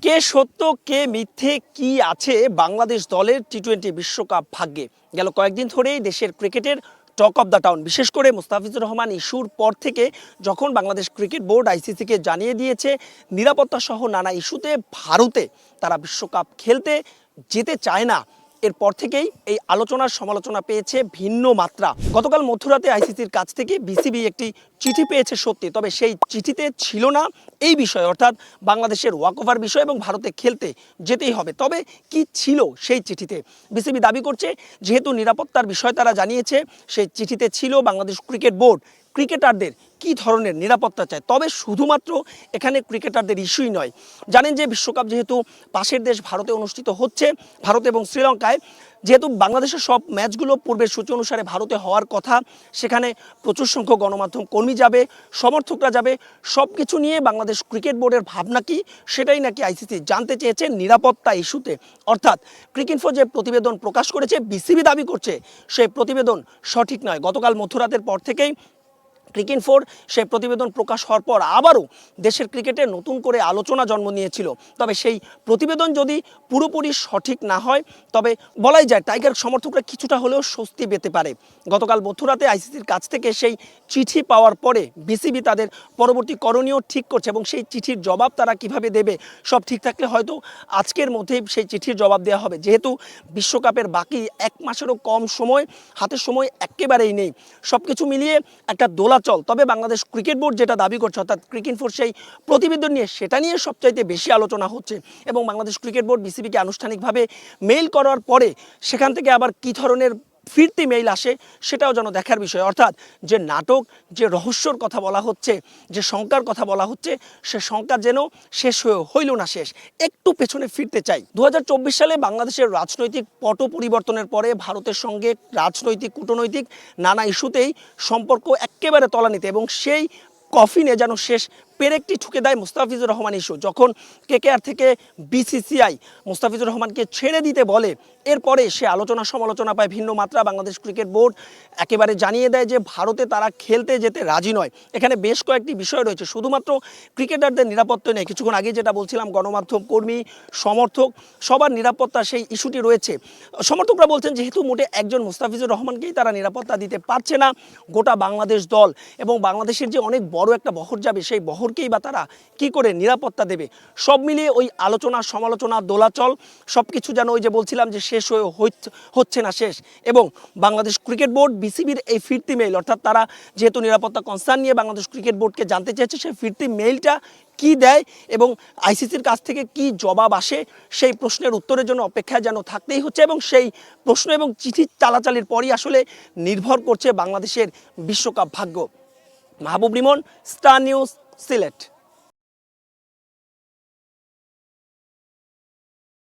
কে সত্য কে মিথ্যে কি আছে বাংলাদেশ দলের টি-20 বিশ্বকাপ ভাগ্যে। গেল কয়েকদিন ধরেই দেশের ক্রিকেটের টক অফ দ্য টাউন, বিশেষ করে মুস্তাফিজুর রহমান ইস্যুর পর থেকে যখন বাংলাদেশ ক্রিকেট বোর্ড আইসিসিকে জানিয়ে দিয়েছে নিরাপত্তা সহ নানা ইস্যুতে ভারতে তারা বিশ্বকাপ খেলতে যেতে চায় না, এরপর থেকেই এই আলোচনার সমালোচনা পেয়েছে ভিন্ন মাত্রা। গতকাল মধ্যরাতে আইসিসির কাছ থেকে বিসিবি একটি চিঠি পেয়েছে সত্যি, তবে সেই চিঠিতে ছিল না এই বিষয়, অর্থাৎ বাংলাদেশের ওয়াকওভার বিষয় এবং ভারতে খেলতে যেতেই হবে। তবে কি ছিল সেই চিঠিতে? বিসিবি দাবি করছে যেহেতু নিরাপত্তার বিষয় তারা জানিয়েছে, সেই চিঠিতে ছিল বাংলাদেশ ক্রিকেট বোর্ড ক্রিকেটারদের কি ধরনের নিরাপত্তা চায়। তবে শুধুমাত্র এখানে ক্রিকেটারদের ইস্যুই নয়, জানেন যে বিশ্বকাপ যেহেতু পাশের দেশ ভারতে অনুষ্ঠিত হচ্ছে, ভারত এবং শ্রীলঙ্কায়, যেহেতু বাংলাদেশের সব ম্যাচগুলো পূর্বের সূচি অনুসারে ভারতে হওয়ার কথা, সেখানে প্রচুর সংখ্যক গণমাধ্যম কর্মী যাবে, সমর্থকরা যাবে, সব কিছু নিয়ে বাংলাদেশ ক্রিকেট বোর্ডের ভাবনা কি সেটাই নাকি আইসিসি জানতে চেয়েছে নিরাপত্তা ইস্যুতে। অর্থাৎ ক্রিকইনফো যে প্রতিবেদন প্রকাশ করেছে, বিসিবি দাবি করছে সেই প্রতিবেদন সঠিক নয়। গতকাল মধ্যরাতের পর থেকেই ক্রিকইনফোর সেই প্রতিবেদন প্রকাশ হওয়ার পর আবারও দেশের ক্রিকেটে নতুন করে আলোচনা জন্ম নিয়েছিল। তবে সেই প্রতিবেদন যদি পুরোপুরি সঠিক না হয়, তবে বলাই যায় টাইগার সমর্থকরা কিছুটা হলেও স্বস্তি পেতে পারে। গতকাল মধ্যরাতে আইসিসির কাছ থেকে সেই চিঠি পাওয়ার পরে বিসিবি তাদের পরবর্তী করণীয় ঠিক করছে এবং সেই চিঠির জবাব তারা কিভাবে দেবে, সব ঠিক থাকলে হয়তো আজকের মধ্যেই সেই চিঠির জবাব দেওয়া হবে। যেহেতু বিশ্বকাপের বাকি এক মাসেরও কম সময়, হাতের সময় একেবারেই নেই, সব কিছু মিলিয়ে একটা দোলা চল। তবে বাংলাদেশ ক্রিকেট বোর্ড যেটা দাবি করছে, অর্থাৎ ক্রিকইনফোর সেই প্রতিবেদন নিয়ে, সেটা নিয়ে সবচাইতে বেশি আলোচনা হচ্ছে এবং বাংলাদেশ ক্রিকেট বোর্ড বিসিবিকে আনুষ্ঠানিকভাবে মেইল করার পরে সেখান থেকে আবার কী ধরনের ফিরতি মেইল আসে সেটাও যেন দেখার বিষয়। অর্থাৎ যে নাটক, যে রহস্যর কথা বলা হচ্ছে, যে শঙ্কার কথা বলা হচ্ছে, সে শঙ্কা যেন শেষ হইল না শেষ। একটু পেছনে ফিরতে চাই। 2024 সালে বাংলাদেশের রাজনৈতিক পট পরিবর্তনের পরে ভারতের সঙ্গে রাজনৈতিক কূটনৈতিক নানা ইস্যুতেই সম্পর্ক একেবারে তলানিতে, এবং সেই কফিনে যেন শেষ পেরেকটি ঠুকে দেয় মুস্তাফিজুর রহমান ইস্যু। যখন কেকেআর থেকে বিসিসিআই মুস্তাফিজুর রহমানকে ছেড়ে দিতে বলে, এরপরে সে আলোচনা সমালোচনা পায় ভিন্ন মাত্রা। বাংলাদেশ ক্রিকেট বোর্ড একেবারে জানিয়ে দেয় যে ভারতে তারা খেলতে যেতে রাজি নয়। এখানে বেশ কয়েকটি বিষয় রয়েছে, শুধুমাত্র ক্রিকেটারদের নিরাপত্তা নেই, কিছুক্ষণ আগে যেটা বলছিলাম গণমাধ্যম কর্মী, সমর্থক, সবার নিরাপত্তা সেই ইস্যুটি রয়েছে। সমর্থকরা বলছেন যেহেতু মোটে একজন মুস্তাফিজুর রহমানকেই তারা নিরাপত্তা দিতে পারছে না, গোটা বাংলাদেশ দল এবং বাংলাদেশের যে অনেক বড় একটা বহর যাবে, সেই বহরকেই বা তারা কি করে নিরাপত্তা দেবে। সব মিলিয়ে ওই আলোচনা সমালোচনা দোলাচল সব কিছু যেন ওই যে বলছিলাম যে শেষ হচ্ছে না শেষ। এবং বাংলাদেশ ক্রিকেট বোর্ড বিসিবির এই ফিরতি মেইল, অর্থাৎ তারা যেহেতু নিরাপত্তা কনসার্ন নিয়ে বাংলাদেশ ক্রিকেট বোর্ডকে জানতে চেয়েছে, সেই ফিরতি মেইলটা কি দেয় এবং আইসিসির কাছ থেকে কি জবাব আসে, সেই প্রশ্নের উত্তরের জন্য অপেক্ষায় যেন থাকতেই হচ্ছে। এবং সেই প্রশ্ন এবং চিঠি চালাচালির পরই আসলে নির্ভর করছে বাংলাদেশের বিশ্বকাপ ভাগ্য। মাহবুব রিমন, স্টার নিউজ, সিলেট।